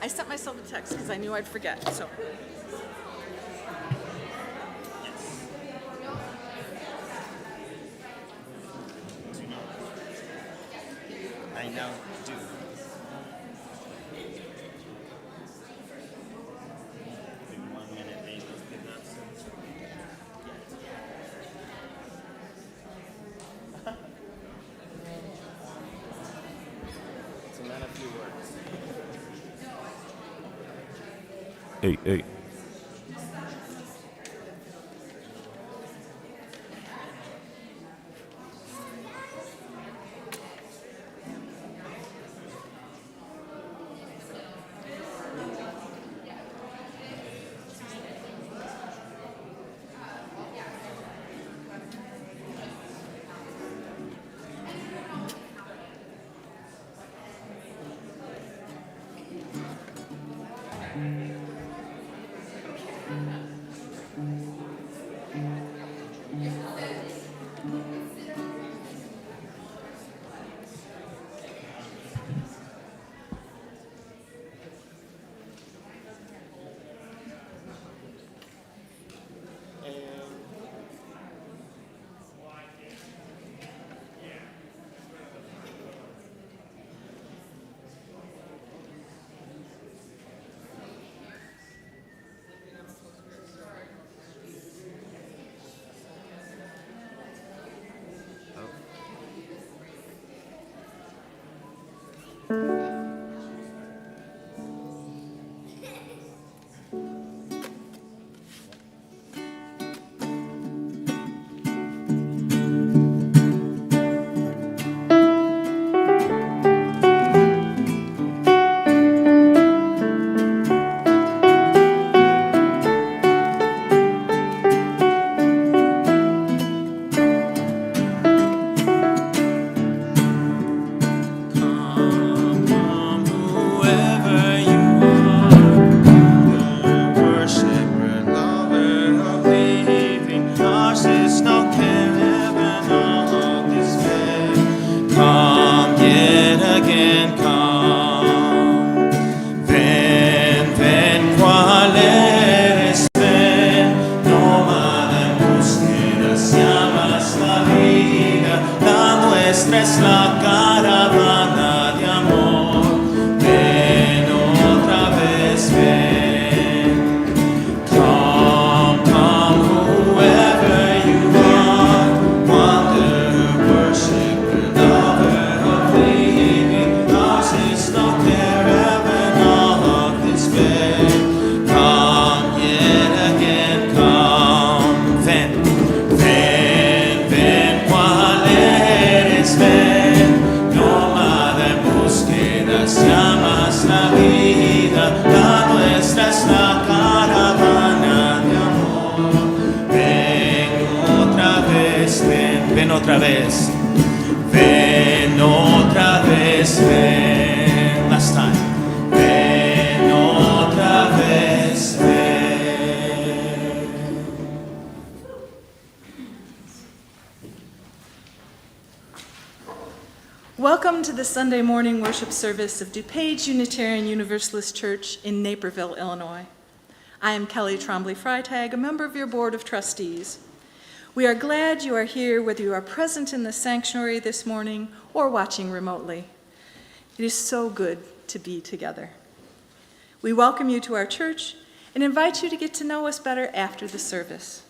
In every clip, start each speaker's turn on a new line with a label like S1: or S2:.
S1: I sent myself a text because I knew I'd forget, so.
S2: I now do. In 1 minute, 8 did not censor. So not a few words.
S3: Hey.
S2: otra vez, ven otra vez, ven, last time, ven otra vez, ven.
S1: Welcome Welcome to the Sunday morning worship service of DuPage Unitarian Universalist Church in Naperville, Illinois. I am Kelly Trombley-Freitag, a member of your Board of Trustees. We are glad you are here, whether you are present in the sanctuary this morning or watching remotely. It is so good to be together. We welcome you to our church and invite you to get to know us better after the service.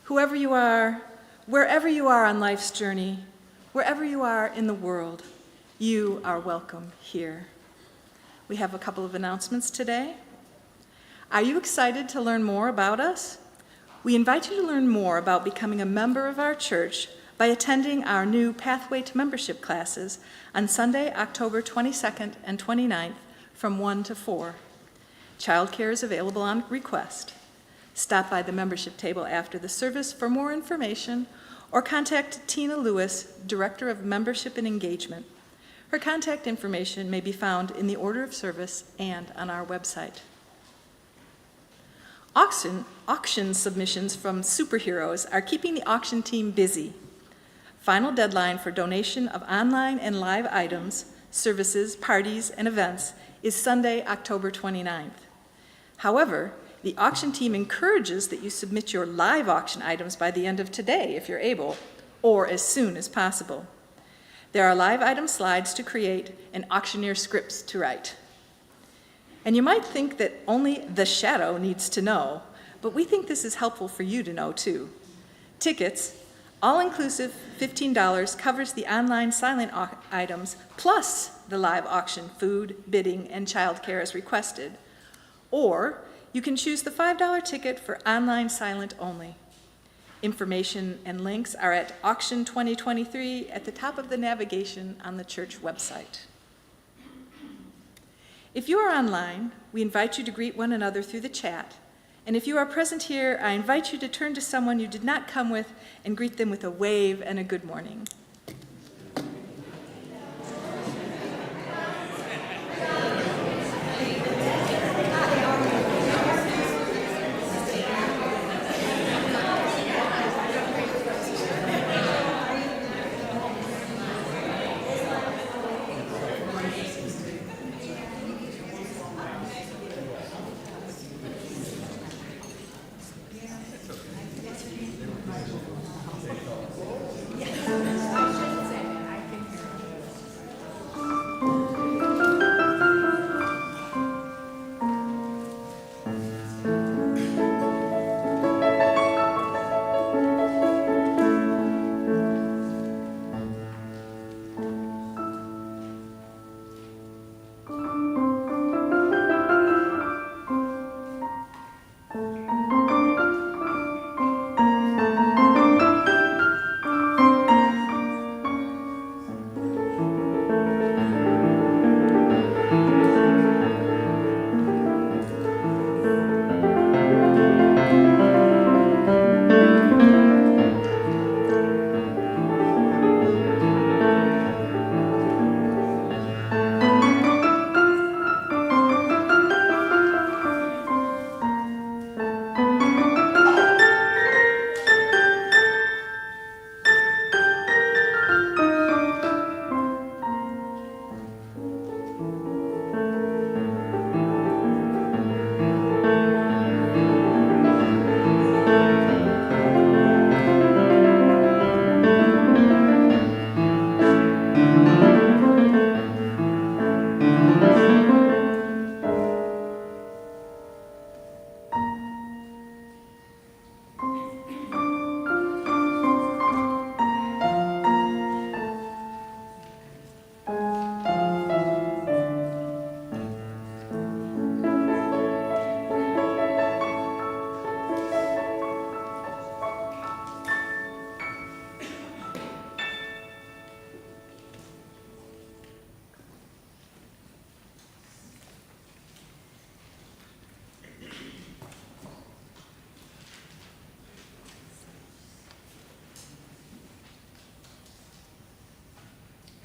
S1: Whoever you are, wherever you are on life's journey, wherever you are in the world, you are welcome here. We have a couple of announcements today. Are you excited to learn more about us? We invite you to learn more about becoming a member of our church by attending our new Pathway to Membership classes on Sunday, October 22nd and 29th from 1 to 4. Childcare is available on request. Stop by the membership table after the service for more information or contact Tina Lewis, Director of Membership and Engagement. Her contact information may be found in the order of service and on our website. Auction submissions from superheroes are keeping the auction team busy. Final deadline for donation of online and live items, services, parties, and events is Sunday, October 29th. However, the auction team encourages that you submit your live auction items by the end of today, if you're able, or as soon as possible. There are live item slides to create and auctioneer scripts to write. And you might think that only the shadow needs to know, but we think this is helpful for you to know too. Tickets, all-inclusive $15, covers the online silent items plus the live auction food, bidding, and childcare as requested. Or you can choose the $5 ticket for online silent only. Information and links are at Auction 2023 at the top of the navigation on the church website. If you are online, we invite you to greet one another through the chat. And if you are present here, I invite you to turn to someone you did not come with and greet them with a wave and a good morning.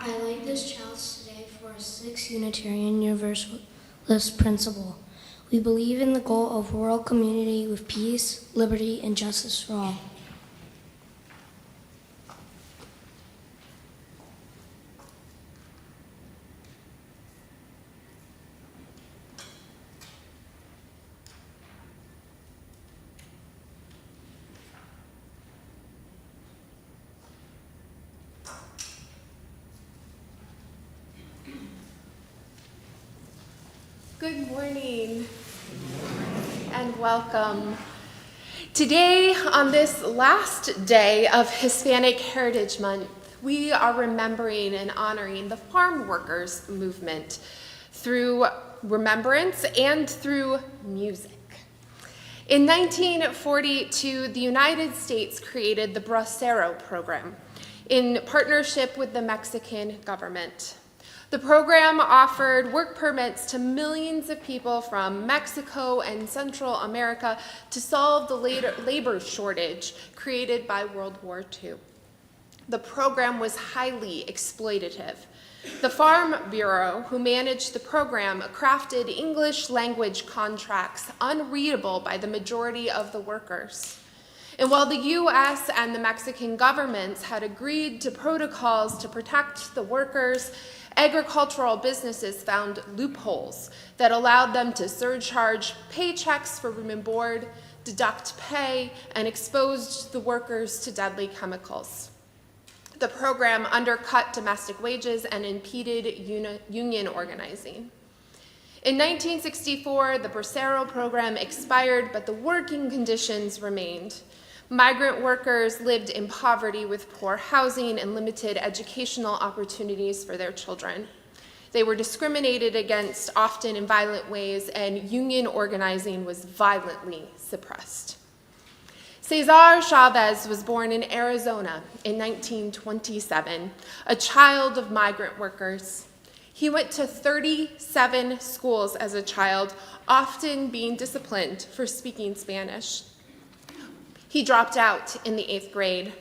S4: I light this chalice today for a sixth Unitarian Universalist principle. We believe in the goal of world community with peace, liberty, and justice for all.
S5: Good morning and welcome. Today, on this last day of Hispanic Heritage Month, we are remembering and honoring the farm workers movement through remembrance and through music. In 1942, the United States created the Bracero program in partnership with the Mexican government. The program offered work permits to millions of people from Mexico and Central America to solve the labor shortage created by World War II. The program was highly exploitative. The Farm Bureau, who managed the program, crafted English language contracts unreadable by the majority of the workers. And while the US and the Mexican governments had agreed to protocols to protect the workers, agricultural businesses found loopholes that allowed them to surcharge paychecks for room and board, deduct pay, and exposed the workers to deadly chemicals. The program undercut domestic wages and impeded union organizing. In 1964, the Bracero program expired, but the working conditions remained. Migrant workers lived in poverty with poor housing and limited educational opportunities for their children. They were discriminated against, often in violent ways, and union organizing was violently suppressed. Cesar Chavez was born in Arizona in 1927, a child of migrant workers. He went to 37 schools as a child, often being disciplined for speaking Spanish. He dropped out in the 8th grade.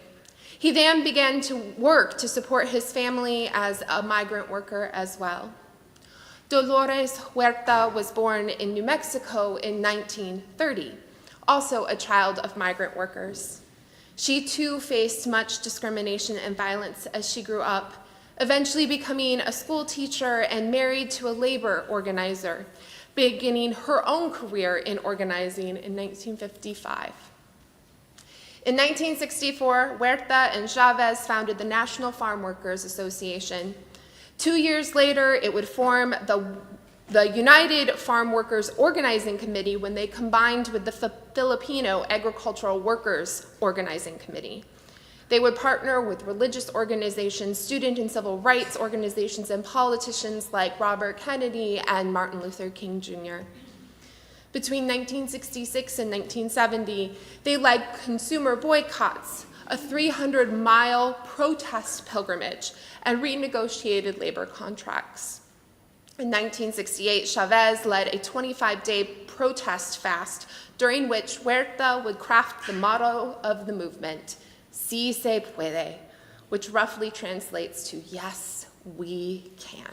S5: He then began to work to support his family as a migrant worker as well. Dolores Huerta was born in New Mexico in 1930, also a child of migrant workers. She too faced much discrimination and violence as she grew up, eventually becoming a school teacher and married to a labor organizer, beginning her own career in organizing in 1955. In 1964, Huerta and Chavez founded the National Farm Workers Association. 2 years later, it would form the United Farm Workers Organizing Committee when they combined with the Filipino Agricultural Workers Organizing Committee. They would partner with religious organizations, student and civil rights organizations, and politicians like Robert Kennedy and Martin Luther King Jr. Between 1966 and 1970, they led consumer boycotts, a 300-mile protest pilgrimage, and renegotiated labor contracts. In 1968, Chavez led a 25-day protest fast, during which Huerta would craft the motto of the movement, "Si se puede," which roughly translates to "Yes, we can."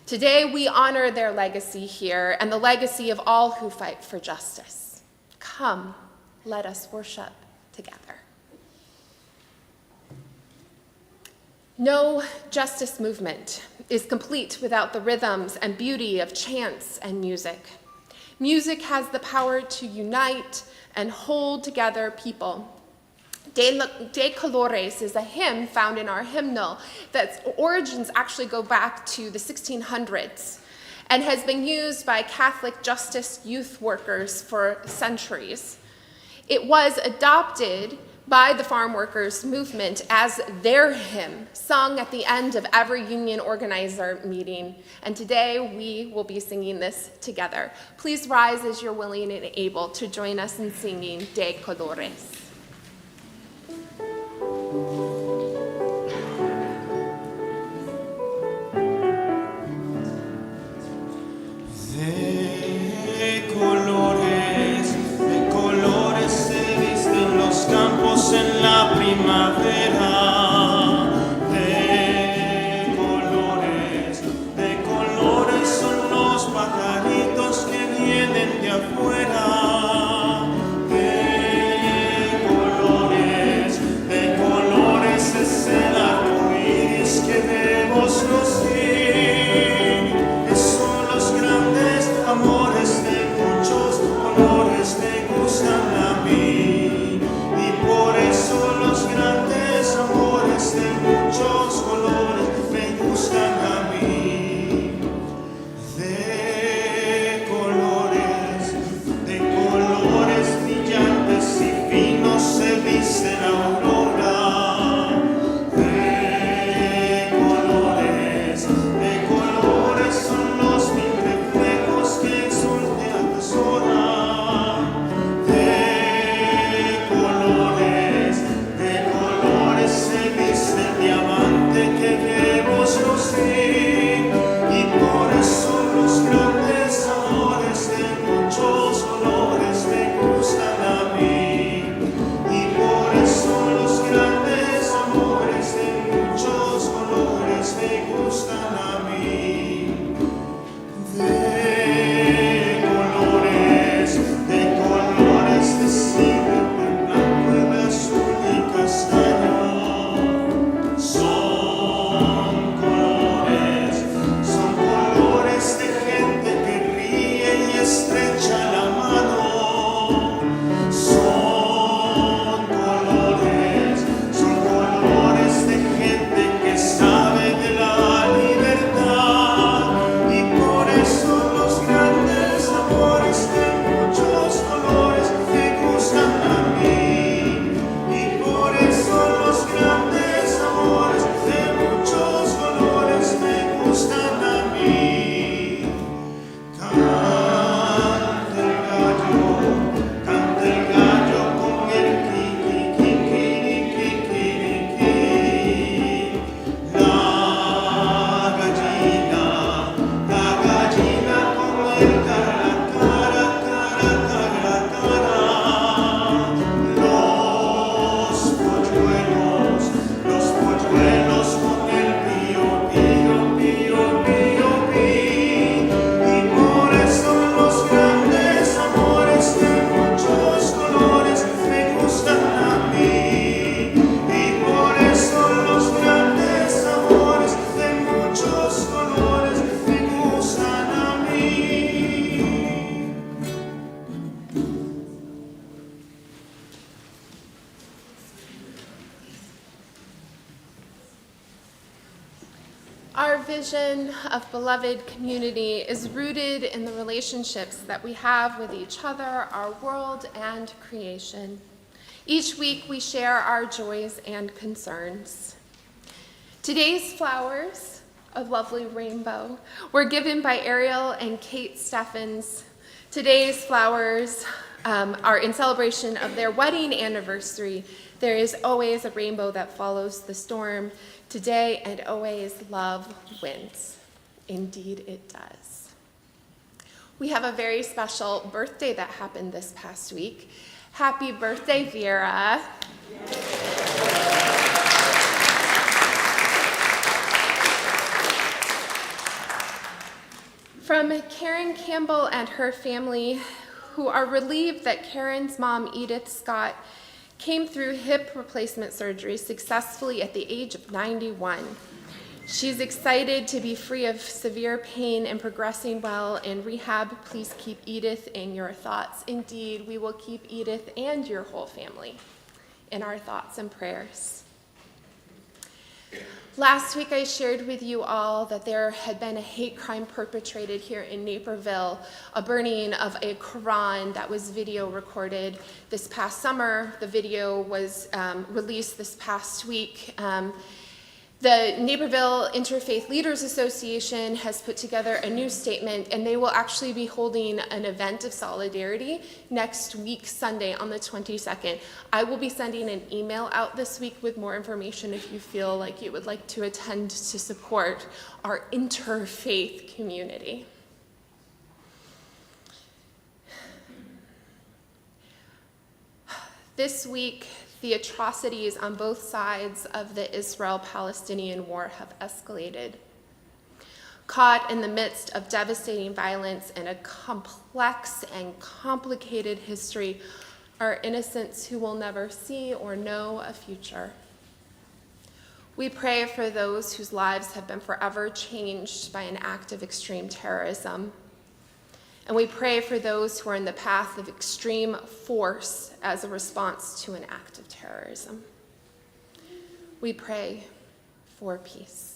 S5: Today, we honor their legacy here and the legacy of all who fight for justice. Come, let us worship together. No justice movement is complete without the rhythms and beauty of chants and music. Music has the power to unite and hold together people. De Colores is a hymn found in our hymnal that's origins actually go back to the 1600s and has been used by Catholic justice youth workers for centuries. It was adopted by the farm workers movement as their hymn, sung at the end of every union organizer meeting. And today we will be singing this together. Please rise as you're willing and able to join us in singing De Colores.
S6: De colores se visten los campos en la primavera. De colores son los pajaritos que vienen de afuera. De colores es el arco iris que vemos los días. Son los grandes
S5: vision of beloved community is rooted in the relationships that we have with each other, our world, and creation. Each week we share our joys and concerns. Today's flowers, a lovely rainbow, were given by Ariel and Kate Steffens. Today's flowers are in celebration of their wedding anniversary. There is always a rainbow that follows the storm. Today and always, love wins. Indeed it does. We have a very special birthday that happened this past week. Happy birthday, Vera. From Karen Campbell and her family, who are relieved that Karen's mom, Edith Scott, came through hip replacement surgery successfully at the age of 91. She's excited to be free of severe pain and progressing well in rehab. Please keep Edith in your thoughts. Indeed, we will keep Edith and your whole family in our thoughts and prayers. Last week I shared with you all that there had been a hate crime perpetrated here in Naperville, a burning of a Quran that was video recorded this past summer. The video was released this past week. The Naperville Interfaith Leaders Association has put together a new statement, and they will actually be holding an event of solidarity next week, Sunday, on the 22nd. I will be sending an email out this week with more information if you feel like you would like to attend to support our interfaith community. This week, the atrocities on both sides of the Israel-Palestinian war have escalated. Caught in the midst of devastating violence and a complex and complicated history are innocents who will never see or know a future. We pray for those whose lives have been forever changed by an act of extreme terrorism. And we pray for those who are in the path of extreme force as a response to an act of terrorism. We pray for peace.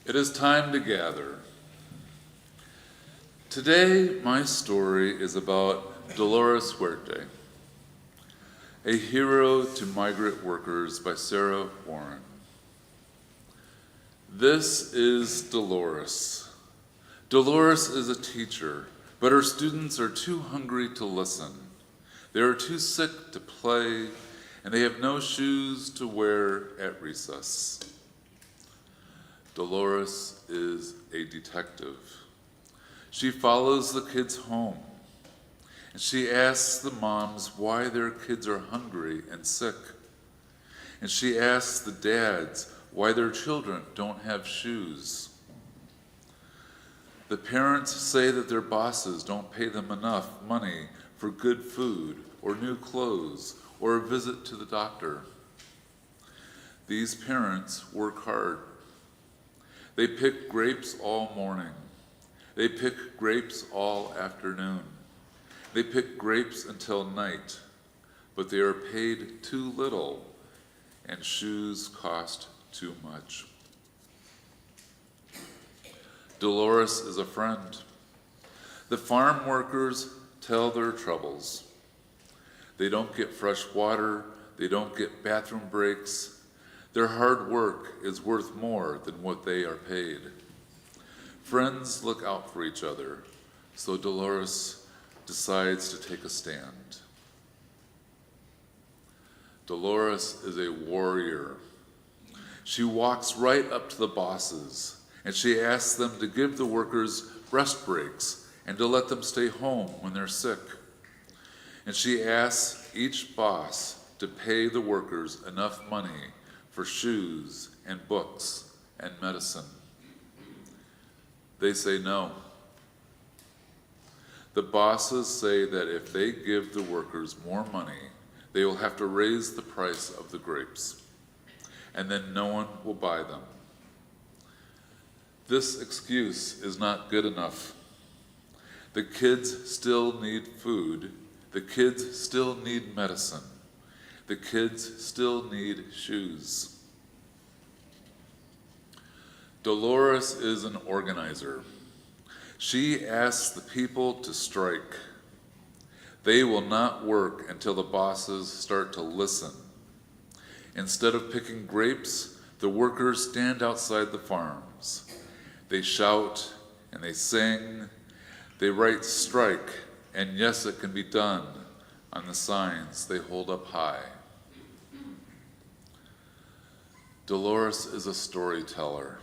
S7: It is time to gather. Today, my story is about Dolores Huerte, A Hero to Migrant Workers by Sarah Warren. This is Dolores. Dolores is a teacher, but her students are too hungry to listen. They are too sick to play, and they have no shoes to wear at recess. Dolores is a detective. She follows the kids home, and she asks the moms why their kids are hungry and sick. And she asks the dads why their children don't have shoes. The parents say that their bosses don't pay them enough money for good food or new clothes or a visit to the doctor. These parents work hard. They pick grapes all morning. They pick grapes all afternoon. They pick grapes until night, but they are paid too little, and shoes cost too much. Dolores is a friend. The farm workers tell their troubles. They don't get fresh water. They don't get bathroom breaks. Their hard work is worth more than what they are paid. Friends look out for each other, so Dolores decides to take a stand. Dolores is a warrior. She walks right up to the bosses, and she asks them to give the workers rest breaks and to let them stay home when they're sick. And she asks each boss to pay the workers enough money for shoes and books and medicine. They say no. The bosses say that if they give the workers more money, they will have to raise the price of the grapes, and then no one will buy them. This excuse is not good enough. The kids still need food. The kids still need medicine. The kids still need shoes. Dolores is an organizer. She asks the people to strike. They will not work until the bosses start to listen. Instead of picking grapes, the workers stand outside the farms. They shout and they sing. They write strike, and yes, it can be done, on the signs they hold up high. Dolores is a storyteller.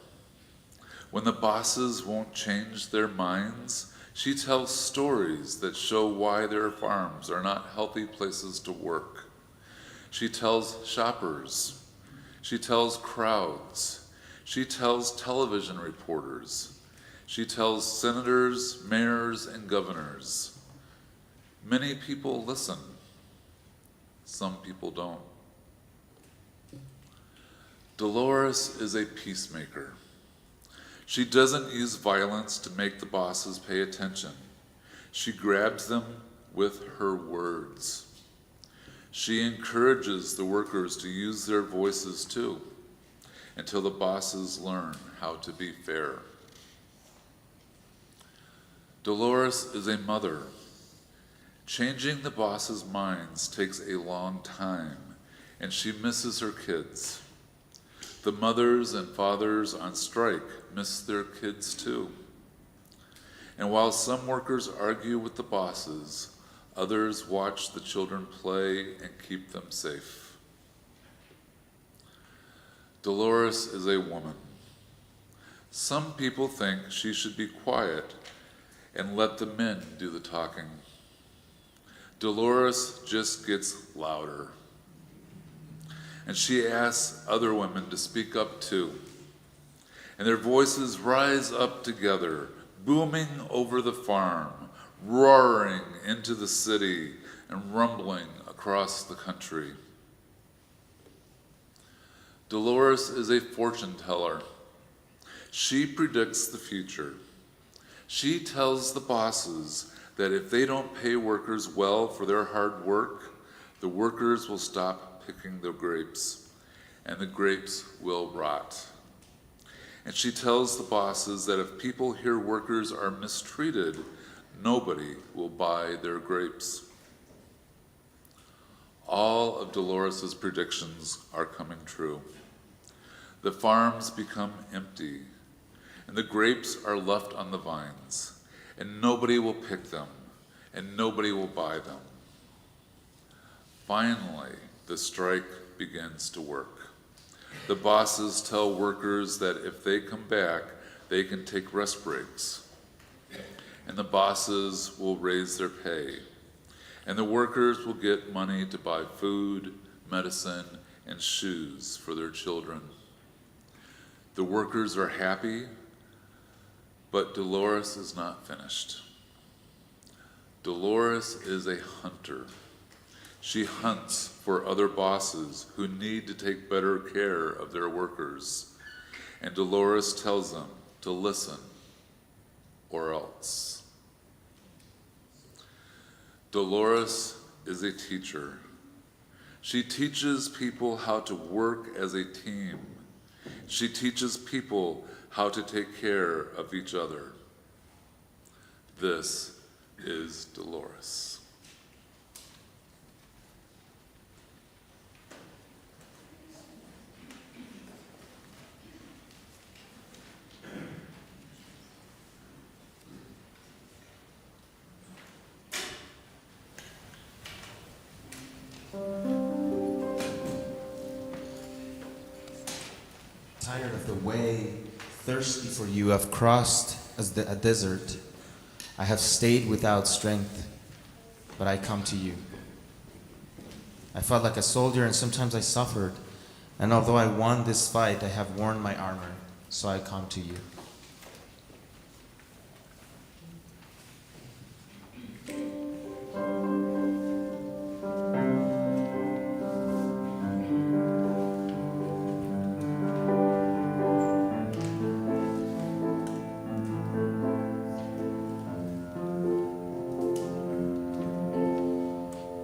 S7: When the bosses won't change their minds, she tells stories that show why their farms are not healthy places to work. She tells shoppers. She tells crowds. She tells television reporters. She tells senators, mayors, and governors. Many people listen. Some people don't. Dolores is a peacemaker. She doesn't use violence to make the bosses pay attention. She grabs them with her words. She encourages the workers to use their voices too, until the bosses learn how to be fair. Dolores is a mother. Changing the bosses' minds takes a long time, and she misses her kids. The mothers and fathers on strike miss their kids too. And while some workers argue with the bosses, others watch the children play and keep them safe. Dolores is a woman. Some people think she should be quiet and let the men do the talking. Dolores just gets louder. And she asks other women to speak up too. And their voices rise up together, booming over the farm, roaring into the city, and rumbling across the country. Dolores is a fortune teller. She predicts the future. She tells the bosses that if they don't pay workers well for their hard work, the workers will stop picking the grapes, and the grapes will rot. And she tells the bosses that if people hear workers are mistreated, nobody will buy their grapes. All of Dolores's predictions are coming true. The farms become empty, and the grapes are left on the vines, and nobody will pick them, and nobody will buy them. Finally, the strike begins to work. The bosses tell workers that if they come back, they can take rest breaks. And the bosses will raise their pay. And the workers will get money to buy food, medicine, and shoes for their children. The workers are happy, but Dolores is not finished. Dolores is a hunter. She hunts for other bosses who need to take better care of their workers. And Dolores tells them to listen or else. Dolores is a teacher. She teaches people how to work as a team. She teaches people how to take care of each other. This is Dolores.
S6: Tired of the way, thirsty for you, I've crossed a desert. I have stayed without strength, but I come to you. I fought like a soldier and sometimes I suffered. And although I won this fight, I have worn my armor, so I come to you.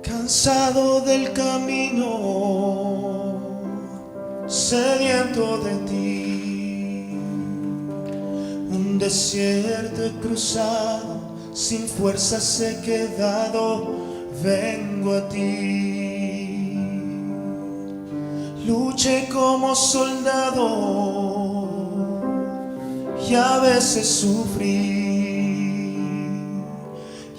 S6: Cansado del camino, sediento de ti, un desierto he cruzado, sin fuerzas he quedado, vengo a ti. Luché como soldado y a veces sufrí.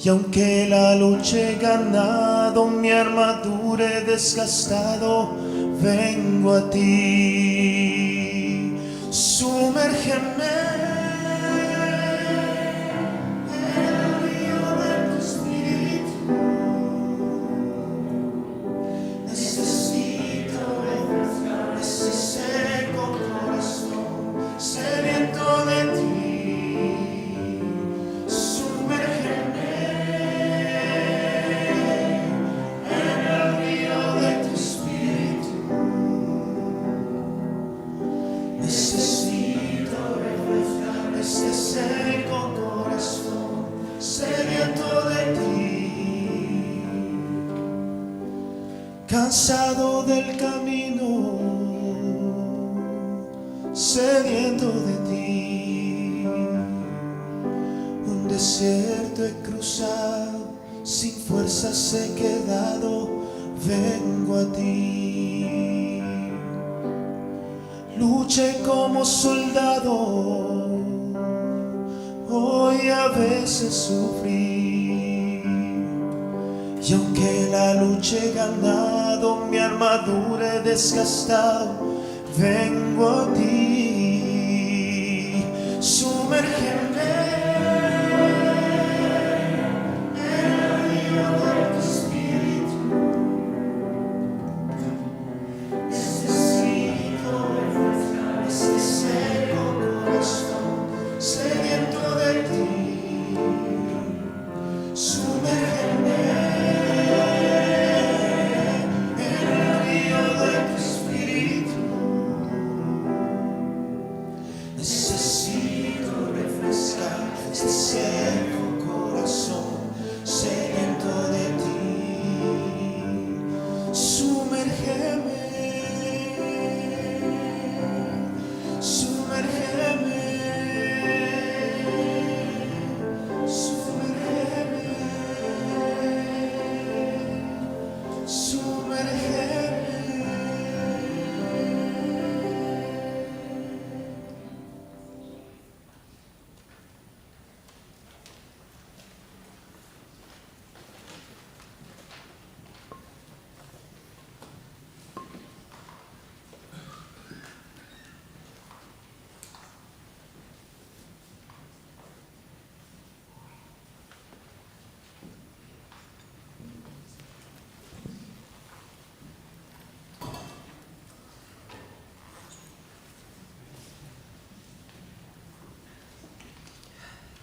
S6: Y aunque la lucha he ganado, mi armadura he desgastado, vengo a ti. Sumérgeme en el río de tu espíritu. Necesito refrescar ese seco corazón, sediento de ti. Cansado del camino, sediento de ti, un desierto he cruzado, sin fuerzas he quedado, vengo a ti. Luché como soldado, hoy a veces sufrí. Y aunque la lucha he ganado, mi armadura he desgastado, vengo a ti. Sumérgeme en el río de tu espíritu. Necesito refrescar este seco corazón, sediento de ti. Sumérgeme. Sumérgeme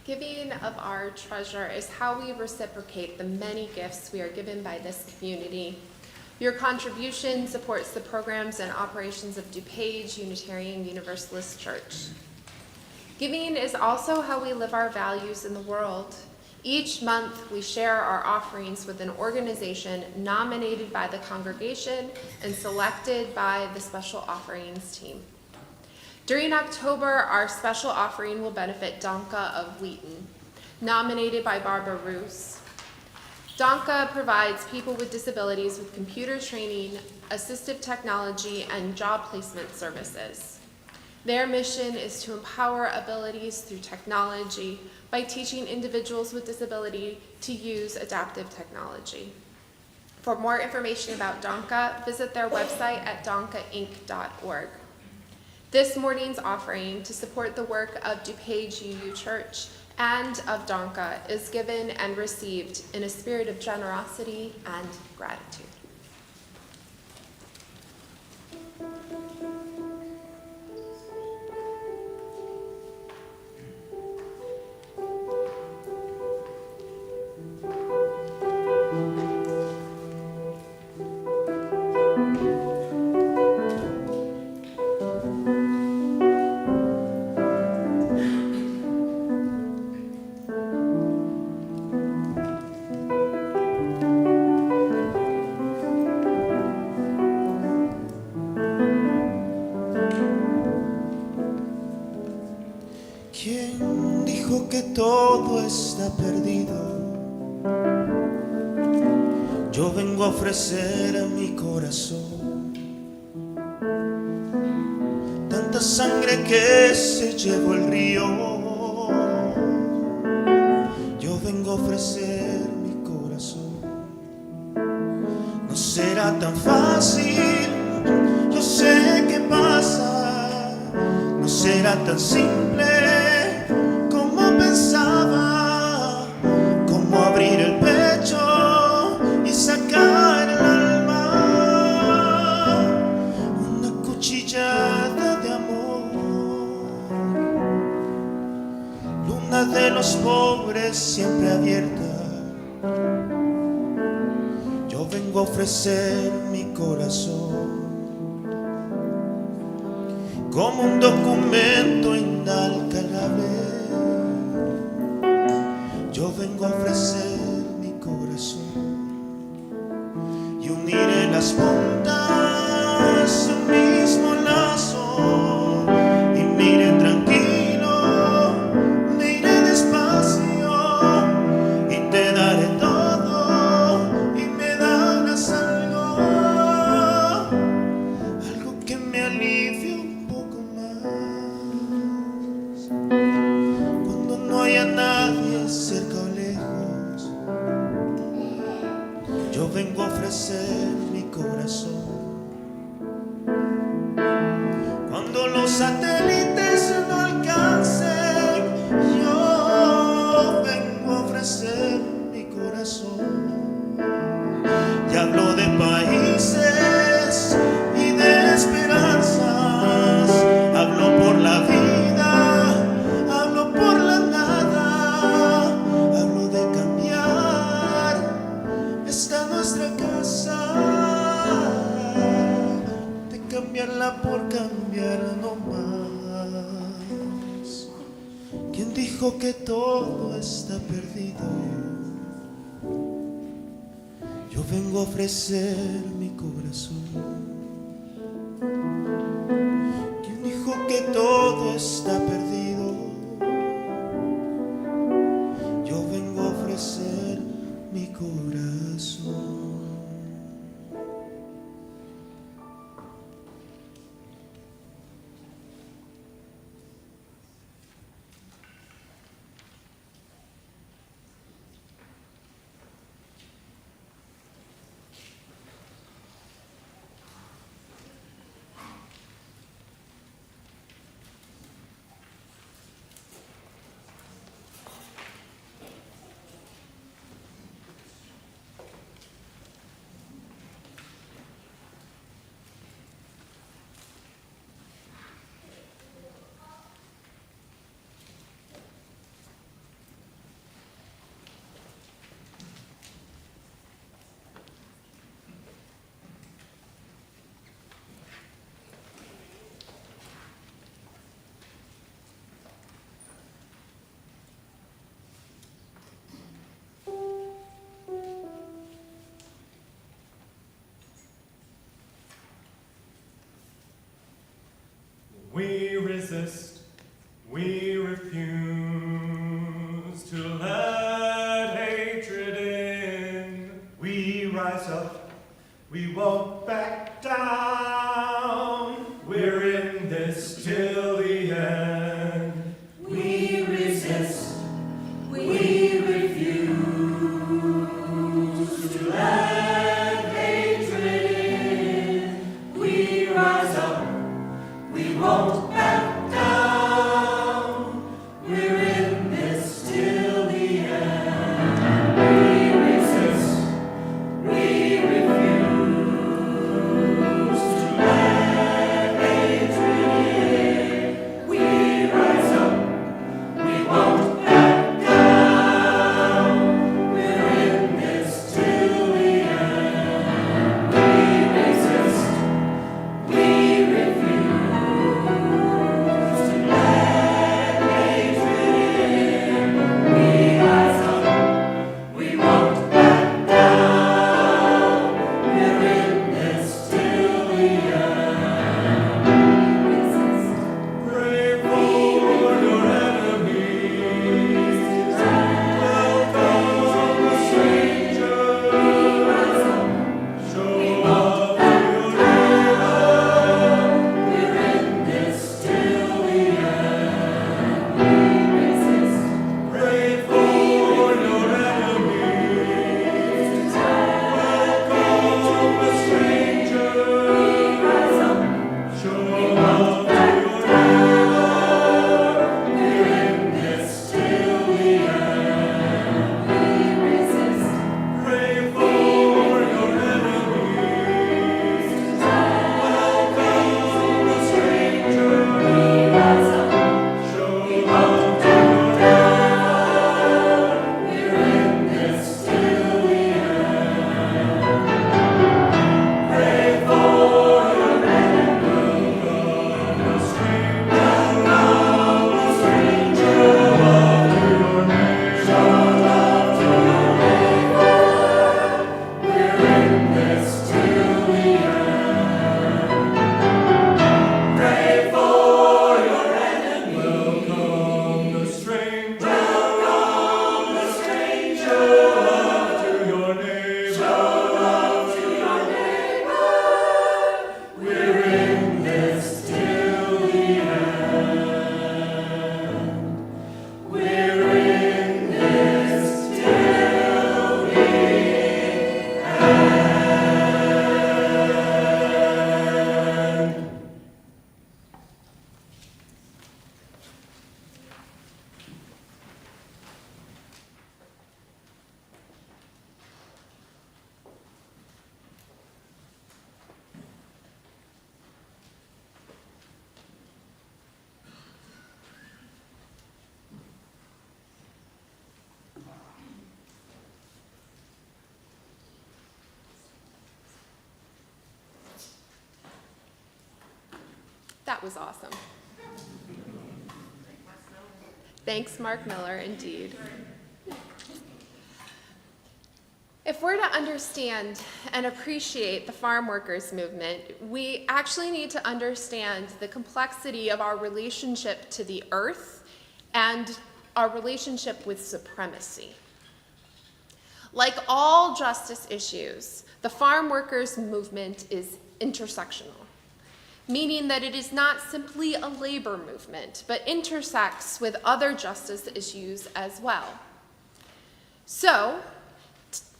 S5: Giving of our treasure is how we reciprocate the many gifts we are given by this community. Your contribution supports the programs and operations of DuPage Unitarian Universalist Church. Giving is also how we live our values in the world. Each month, we share our offerings with an organization nominated by the congregation and selected by the special offerings team. During October, our special offering will benefit Donka of Wheaton, nominated by Barbara Roos. Donka provides people with disabilities with computer training, assistive technology, and job placement services. Their mission is to empower abilities through technology by teaching individuals with disability to use adaptive technology. For more information about Donka, visit their website at donkainc.org. This morning's offering to support the work of DuPage UU Church and of Donka is given and received in a spirit of generosity and gratitude.
S8: ¿Quién dijo que todo está perdido? Yo vengo a ofrecer mi corazón. Tanta sangre que se llevó el río. Yo vengo a ofrecer mi corazón. No será tan fácil, yo sé qué pasa. No será tan simple como pensaba, como abrir el pecho y sacar el alma, una cuchillada de amor, luna de los pobres siempre abierta. Yo vengo a ofrecer mi corazón como un documento inalterable. Yo vengo a ofrecer mi corazón y uniré las puntas de un mismo lazo. Y mire tranquilo, me iré despacio y te daré todo y me darás algo, algo que me alivie un poco más. Cuando no haya nadie cerca o lejos, yo vengo a ofrecer mi corazón. Cuando los satélites no alcancen, yo vengo a ofrecer mi corazón. Y hablo de países y de esperanzas, hablo por la vida, hablo por la nada, hablo de cambiar esta nuestra casa, de cambiarla por cambiar no más. ¿Quién dijo que todo está perdido? Yo vengo a ofrecer mi corazón. ¿Quién dijo que todo está perdido? Yo vengo a ofrecer mi corazón.
S9: We resist, we refuse to let hatred in.
S8: We rise up, we won't back down.
S9: We're in this till the end.
S8: We resist, we refuse to let hatred in. We rise up, we won't back down. We're in this till the end. We resist, we refuse to let hatred in. We rise up, we won't back down. We're in this till the end. We resist, we refuse to let hatred in. We rise up, we won't back down. We're in this till the end.
S9: Pray for your enemies. Welcome the stranger. Show love to your neighbor.
S8: We're in this till the end.
S9: Pray for your enemies. Welcome the stranger. Show love to your neighbor.
S8: We're in this till the end.
S9: Pray for your enemies. Welcome the stranger. Show love to your neighbor.
S8: We're in this till the end. Pray for your enemies.
S9: Welcome the stranger.
S8: Welcome the stranger.
S9: Show love to your neighbor.
S8: We're in this till the end. Pray for your enemies.
S9: Welcome the stranger.
S8: Welcome the stranger.
S9: Love to your neighbor.
S8: Show love to your neighbor. We're in this till the end. We're in this till the end.
S5: That was awesome. Thanks, Mark Miller, indeed. If we're to understand and appreciate the farm workers movement, we actually need to understand the complexity of our relationship to the earth and our relationship with supremacy. Like all justice issues, the farm workers movement is intersectional, meaning that it is not simply a labor movement, but intersects with other justice issues as well. So,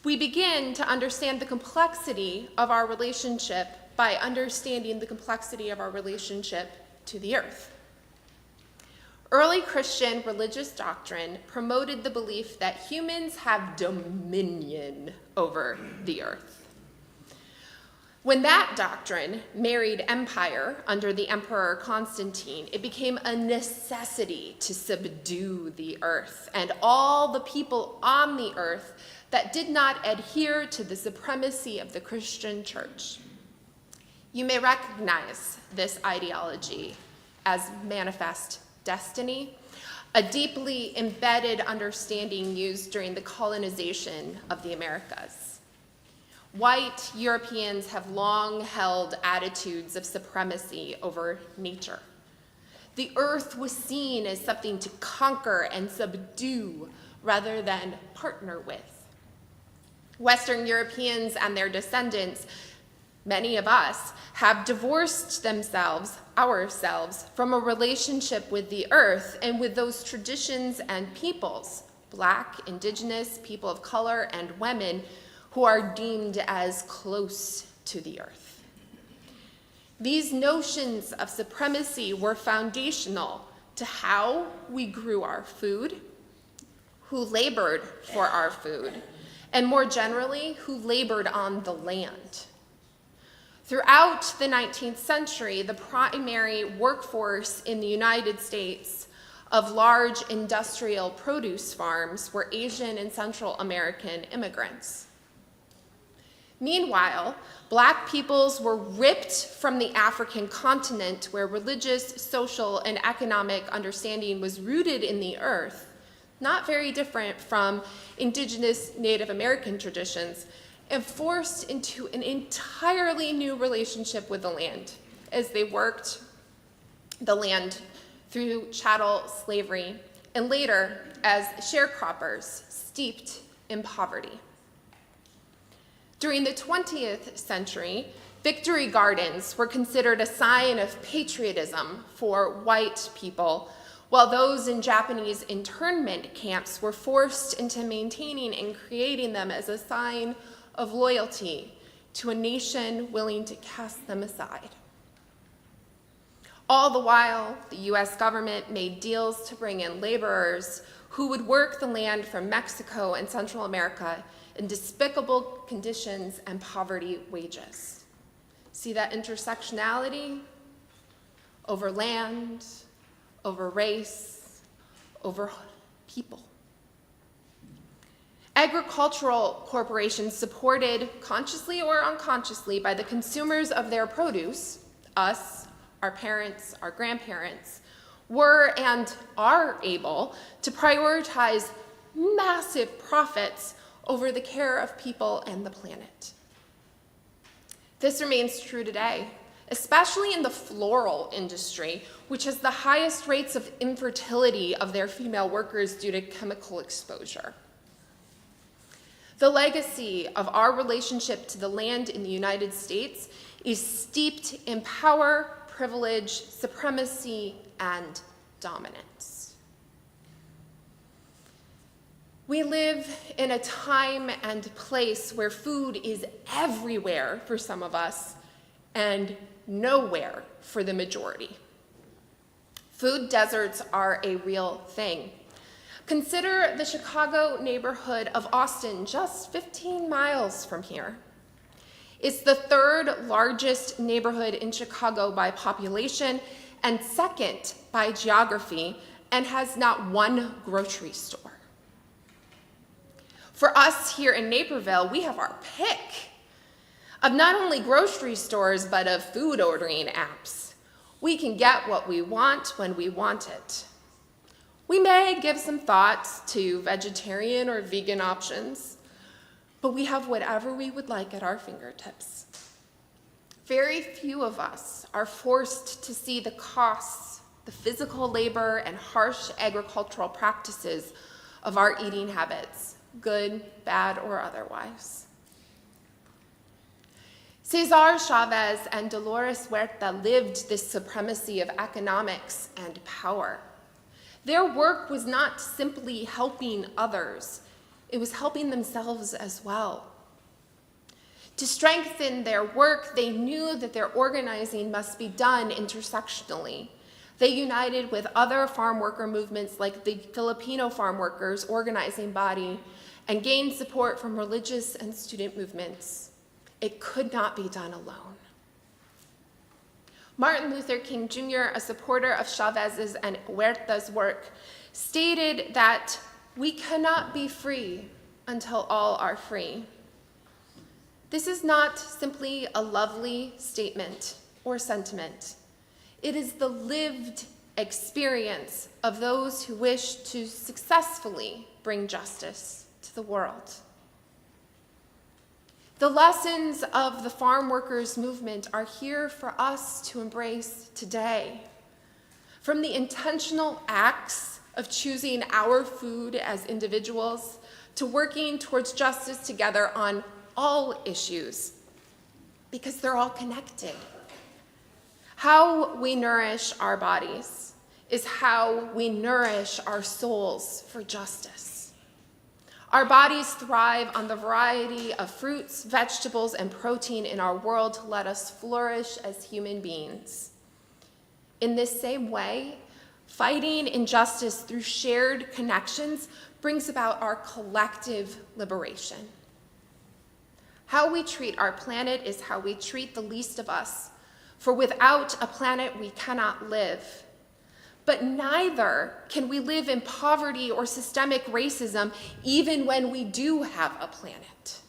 S5: we begin to understand the complexity of our relationship by understanding the complexity of our relationship to the earth. Early Christian religious doctrine promoted the belief that humans have dominion over the earth. When that doctrine married empire under the Emperor Constantine, it became a necessity to subdue the earth and all the people on the earth that did not adhere to the supremacy of the Christian church. You may recognize this ideology as manifest destiny, a deeply embedded understanding used during the colonization of the Americas. White Europeans have long held attitudes of supremacy over nature. The earth was seen as something to conquer and subdue rather than partner with. Western Europeans and their descendants, many of us, have divorced ourselves, from a relationship with the earth and with those traditions and peoples, Black, Indigenous, people of color, and women, who are deemed as close to the earth. These notions of supremacy were foundational to how we grew our food, who labored for our food, and more generally, who labored on the land. Throughout the 19th century, the primary workforce in the United States of large industrial produce farms were Asian and Central American immigrants. Meanwhile, Black peoples were ripped from the African continent, where religious, social, and economic understanding was rooted in the earth, not very different from Indigenous Native American traditions, and forced into an entirely new relationship with the land as they worked the land through chattel slavery, and later as sharecroppers steeped in poverty. During the 20th century, victory gardens were considered a sign of patriotism for white people, while those in Japanese internment camps were forced into maintaining and creating them as a sign of loyalty to a nation willing to cast them aside. All the while, the US government made deals to bring in laborers who would work the land from Mexico and Central America in despicable conditions and poverty wages. See that intersectionality? Over land, over race, over people. Agricultural corporations, supported consciously or unconsciously by the consumers of their produce, us, our parents, our grandparents, were and are able to prioritize massive profits over the care of people and the planet. This remains true today, especially in the floral industry, which has the highest rates of infertility of their female workers due to chemical exposure. The legacy of our relationship to the land in the United States is steeped in power, privilege, supremacy, and dominance. We live in a time and place where food is everywhere for some of us and nowhere for the majority. Food deserts are a real thing. Consider the Chicago neighborhood of Austin, just 15 miles from here. It's the third largest neighborhood in Chicago by population and second by geography, and has not one grocery store. For us here in Naperville, we have our pick of not only grocery stores, but of food ordering apps. We can get what we want when we want it. We may give some thought to vegetarian or vegan options, but we have whatever we would like at our fingertips. Very few of us are forced to see the costs, the physical labor, and harsh agricultural practices of our eating habits, good, bad, or otherwise. Cesar Chavez and Dolores Huerta lived this supremacy of economics and power. Their work was not simply helping others, it was helping themselves as well. To strengthen their work, they knew that their organizing must be done intersectionally. They united with other farm worker movements like the Filipino Farm Workers Organizing Body and gained support from religious and student movements. It could not be done alone. Martin Luther King Jr., a supporter of Chavez's and Huerta's work, stated that we cannot be free until all are free. This is not simply a lovely statement or sentiment. It is the lived experience of those who wish to successfully bring justice to the world. The lessons of the farm workers movement are here for us to embrace today. from the intentional acts of choosing our food as individuals to working towards justice together on all issues, because they're all connected. How we nourish our bodies is how we nourish our souls for justice. Our bodies thrive on the variety of fruits, vegetables, and protein in our world to let us flourish as human beings. In this same way, fighting injustice through shared connections brings about our collective liberation. How we treat our planet is how we treat the least of us, for without a planet we cannot live. But neither can we live in poverty or systemic racism even when we do have a planet.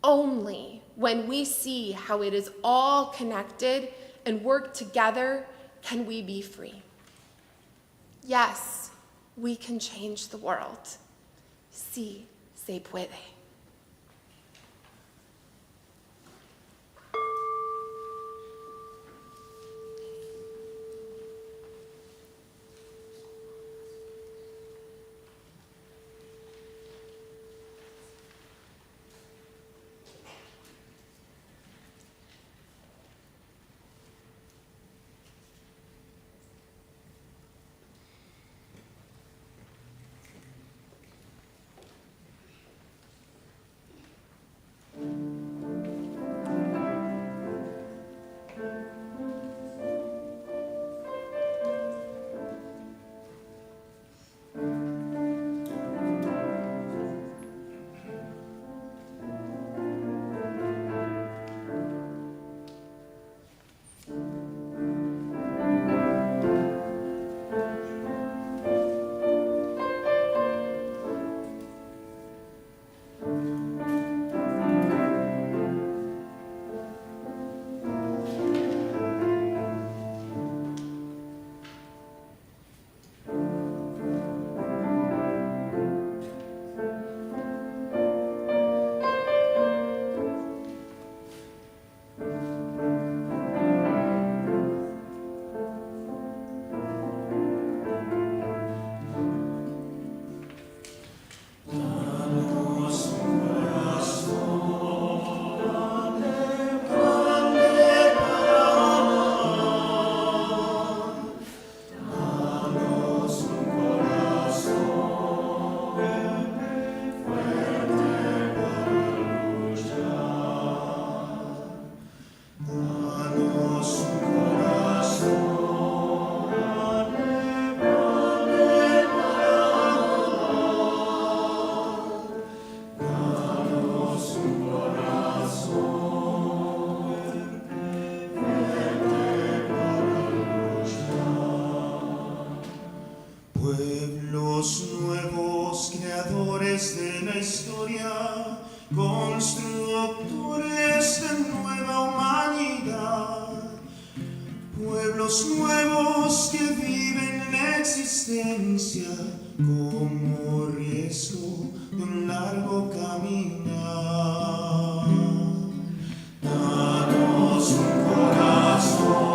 S5: Only when we see how it is all connected and work together can we be free. Yes, we can change the world. Sí, se puede.
S10: Pueblos nuevos, creadores de la historia, constructores de nueva humanidad. Pueblos nuevos que viven en existencia como riesgo de un largo caminar. Danos un corazón.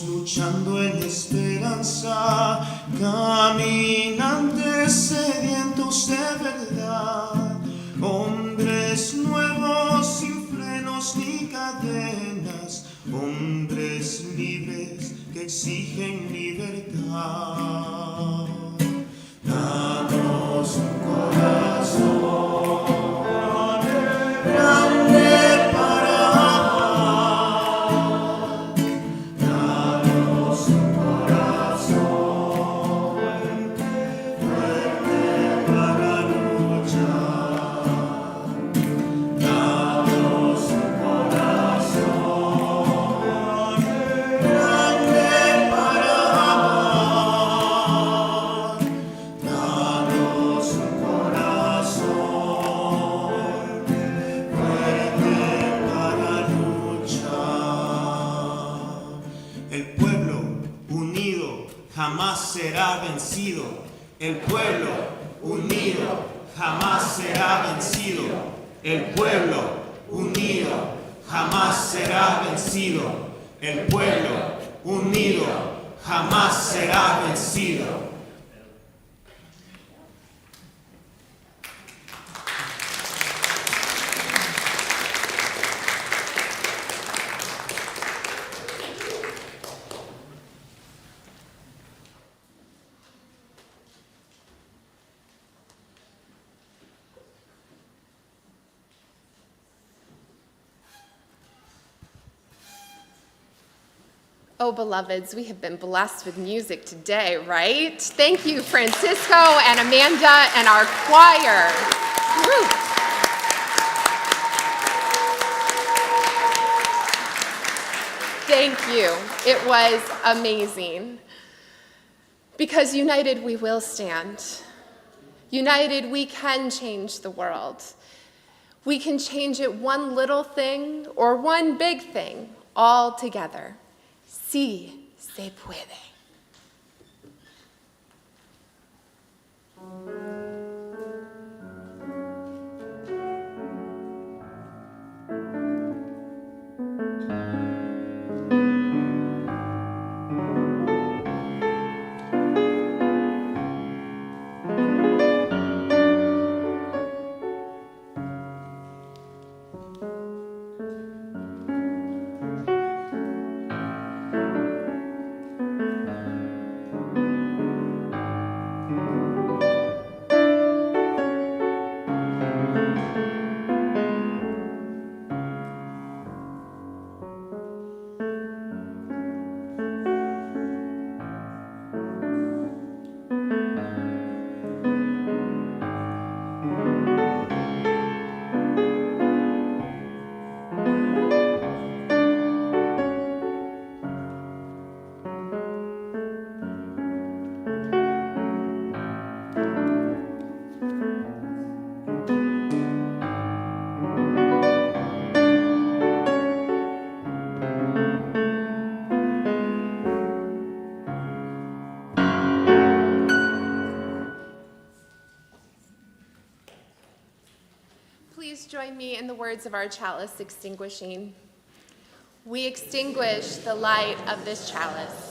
S10: Luchando en esperanza, caminantes sedientos de verdad, hombres nuevos sin frenos ni cadenas, hombres libres que exigen libertad. Danos un corazón grande para luchar. será vencido. El pueblo unido jamás será vencido. El pueblo unido jamás será vencido. El pueblo unido jamás será vencido.
S5: Oh, beloveds, we have been blessed with music today, right? Thank you, Francisco and Amanda and our choir. Woo. Thank you. It was amazing. Because united we will stand. United we can change the world. We can change it one little thing or one big thing all together. Sí se puede. Please join me in the words of our chalice extinguishing. We extinguish the light of this chalice